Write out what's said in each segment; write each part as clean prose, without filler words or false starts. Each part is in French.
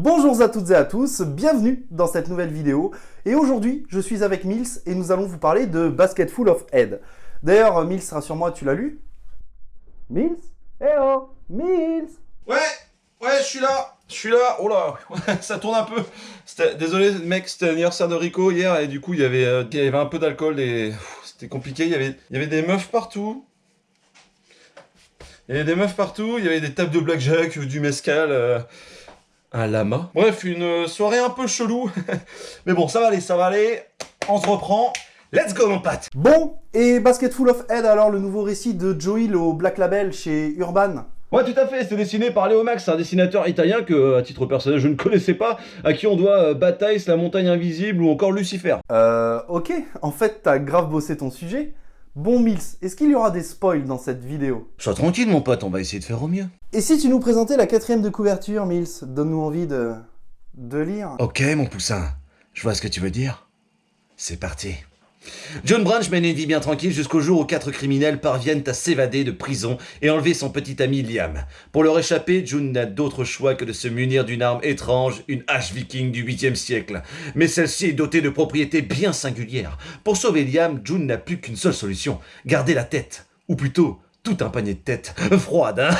Bonjour à toutes et à tous, bienvenue dans cette nouvelle vidéo. Et aujourd'hui, je suis avec Mills et nous allons vous parler de Basketful of Head. D'ailleurs, Mills, rassure-moi, tu l'as lu? Mills? Eh oh, Mills? Ouais, je suis là, oh là, ça tourne un peu. Désolé mec, c'était l'anniversaire de Rico hier et du coup il y avait un peu d'alcool et c'était compliqué, il y avait des meufs partout. Il y avait des tables de blackjack, du mezcal, un lama. Bref, une soirée un peu chelou. Mais bon, ça va aller, on se reprend. Let's go mon pote. Bon, et Basketful of Head, alors le nouveau récit de Joe Hill au Black Label chez Urban? Ouais, tout à fait, c'est dessiné par Léo Max, un dessinateur italien que, à titre personnel, je ne connaissais pas, à qui on doit Bataille, La Montagne Invisible ou encore Lucifer. Ok, en fait, t'as grave bossé ton sujet. Bon, Mills, est-ce qu'il y aura des spoils dans cette vidéo? Sois tranquille, mon pote, on va essayer de faire au mieux. Et si tu nous présentais la 4ème de couverture, Mills? Donne-nous envie de lire. Ok, mon poussin, je vois ce que tu veux dire. C'est parti. John Branch mène une vie bien tranquille jusqu'au jour où 4 criminels parviennent à s'évader de prison et enlever son petit ami Liam. Pour leur échapper, June n'a d'autre choix que de se munir d'une arme étrange, une hache viking du 8e siècle. Mais celle-ci est dotée de propriétés bien singulières. Pour sauver Liam, June n'a plus qu'une seule solution, garder la tête. Ou plutôt, tout un panier de tête. Froide, hein.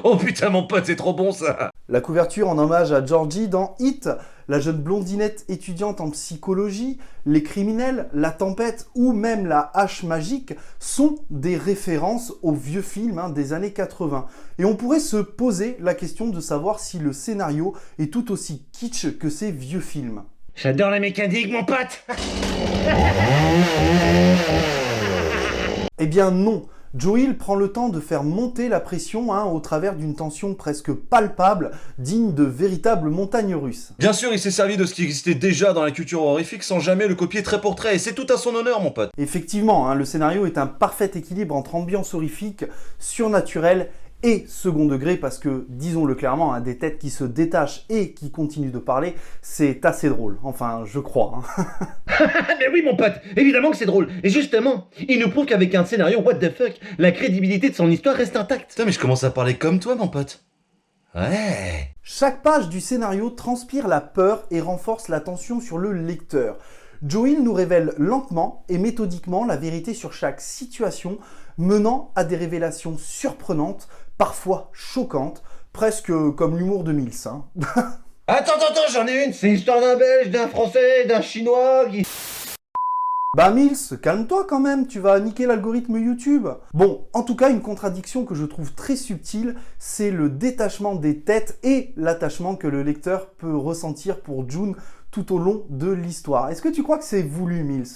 Oh putain, mon pote, c'est trop bon ça. La couverture en hommage à Georgie dans Hit, la jeune blondinette étudiante en psychologie, les criminels, la tempête ou même la hache magique sont des références aux vieux films des années 80. Et on pourrait se poser la question de savoir si le scénario est tout aussi kitsch que ces vieux films. J'adore la mécanique, mon pote. Eh bien non, Joe Hill prend le temps de faire monter la pression au travers d'une tension presque palpable, digne de véritables montagnes russes. Bien sûr, il s'est servi de ce qui existait déjà dans la culture horrifique sans jamais le copier trait pour trait, et c'est tout à son honneur, mon pote. Effectivement, le scénario est un parfait équilibre entre ambiance horrifique, surnaturelle et second degré, parce que, disons-le clairement, des têtes qui se détachent et qui continuent de parler, c'est assez drôle. Enfin, je crois. Mais oui, mon pote, évidemment que c'est drôle. Et justement, il nous prouve qu'avec un scénario what the fuck, la crédibilité de son histoire reste intacte. Putain, mais je commence à parler comme toi, mon pote. Ouais. Chaque page du scénario transpire la peur et renforce la tension sur le lecteur. Joe Hill nous révèle lentement et méthodiquement la vérité sur chaque situation, menant à des révélations surprenantes, parfois choquantes, presque comme l'humour de Mills. Attends, j'en ai une. C'est l'histoire d'un Belge, d'un Français, d'un Chinois qui... Bah Mills, calme-toi quand même, tu vas niquer l'algorithme YouTube. Bon, en tout cas, une contradiction que je trouve très subtile, c'est le détachement des têtes et l'attachement que le lecteur peut ressentir pour June tout au long de l'histoire. Est-ce que tu crois que c'est voulu, Mills?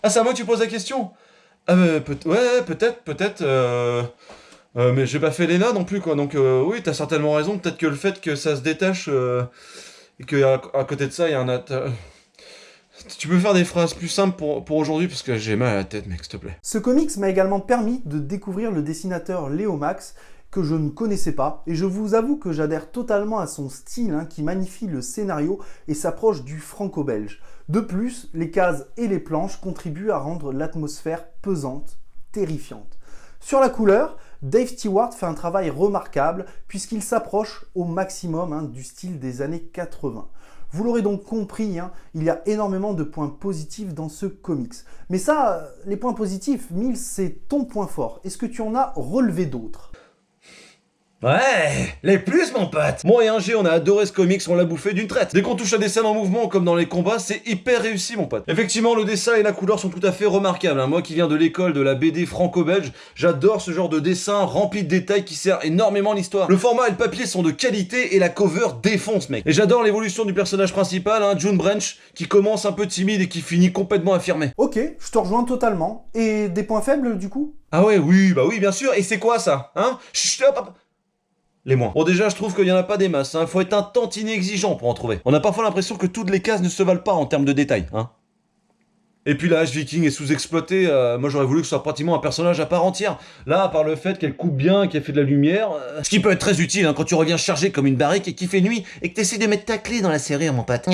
Ah, c'est à moi que tu poses la question? Ouais, peut-être, mais j'ai pas fait l'ENA non plus, quoi, donc oui, t'as certainement raison, peut-être que le fait que ça se détache, et qu'à côté de ça, il y a un... Tu peux faire des phrases plus simples pour aujourd'hui, parce que j'ai mal à la tête, mec, s'il te plaît. Ce comics m'a également permis de découvrir le dessinateur Léo Max, que je ne connaissais pas, et je vous avoue que j'adhère totalement à son style qui magnifie le scénario et s'approche du franco-belge. De plus, les cases et les planches contribuent à rendre l'atmosphère pesante, terrifiante. Sur la couleur, Dave Stewart fait un travail remarquable puisqu'il s'approche au maximum du style des années 80. Vous l'aurez donc compris, il y a énormément de points positifs dans ce comics. Mais ça, les points positifs, Mills, c'est ton point fort. Est-ce que tu en as relevé d'autres ? Ouais, les plus, mon pote. Moi et un G, on a adoré ce comics, on l'a bouffé d'une traite. Dès qu'on touche à des scènes en mouvement, comme dans les combats, c'est hyper réussi, mon pote. Effectivement, le dessin et la couleur sont tout à fait remarquables. Moi qui viens de l'école de la BD franco-belge, j'adore ce genre de dessin rempli de détails qui sert énormément l'histoire. Le format et le papier sont de qualité et la cover défonce, mec. Et j'adore l'évolution du personnage principal, John Branch, qui commence un peu timide et qui finit complètement affirmé. Ok, je te rejoins totalement. Et des points faibles, du coup ? Ah ouais, oui, bien sûr. Et c'est quoi ça, Chut, hop. Les moins. Bon, déjà, je trouve qu'il y en a pas des masses, Faut être un tantinet exigeant pour en trouver. On a parfois l'impression que toutes les cases ne se valent pas en termes de détails, Et puis la hache viking est sous-exploitée, moi j'aurais voulu que ce soit pratiquement un personnage à part entière. Là, à part le fait qu'elle coupe bien, qu'elle fait de la lumière... Ce qui peut être très utile quand tu reviens chargé comme une barrique et qu'il fait nuit, et que t'essaies de mettre ta clé dans la serrure, mon pote.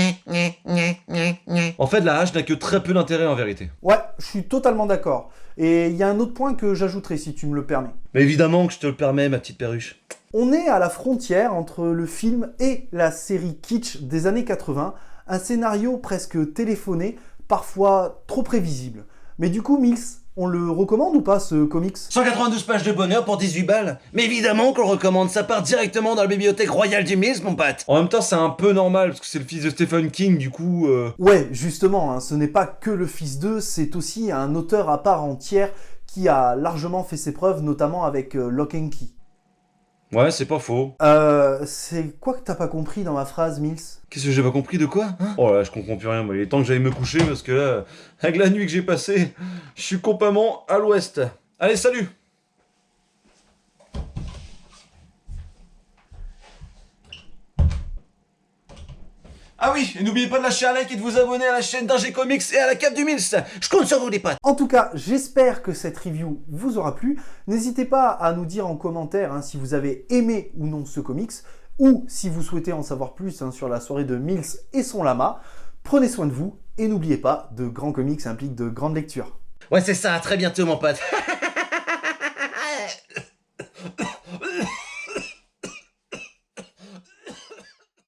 En fait, la hache n'a que très peu d'intérêt en vérité. Ouais, je suis totalement d'accord. Et il y a un autre point que j'ajouterai si tu me le permets. Mais évidemment que je te le permets, ma petite perruche. On est à la frontière entre le film et la série kitsch des années 80, un scénario presque téléphoné, parfois trop prévisible. Mais du coup, Mills, on le recommande ou pas ce comics? 192 pages de bonheur pour 18 balles. Mais évidemment qu'on le recommande, ça part directement dans la bibliothèque royale du Mills, mon pote. En même temps, c'est un peu normal, parce que c'est le fils de Stephen King, du coup... Ouais, justement, hein, ce n'est pas que le fils d'eux, c'est aussi un auteur à part entière qui a largement fait ses preuves, notamment avec Lock and Key. Ouais, c'est pas faux. C'est quoi que t'as pas compris dans ma phrase, Mills? Qu'est-ce que j'ai pas compris de quoi, hein? Oh là, je comprends plus rien, moi. Il est temps que j'aille me coucher, parce que là, avec la nuit que j'ai passée, je suis complètement à l'ouest. Allez, salut! Ah oui, et n'oubliez pas de lâcher un like et de vous abonner à la chaîne d'Ingé Comics et à la Cape du Mills. Je compte sur vous, les potes. En tout cas, j'espère que cette review vous aura plu. N'hésitez pas à nous dire en commentaire hein, si vous avez aimé ou non ce comics, ou si vous souhaitez en savoir plus hein, sur la soirée de Mills et son lama. Prenez soin de vous, et n'oubliez pas, de grands comics impliquent de grandes lectures. Ouais, c'est ça, à très bientôt, mon pote.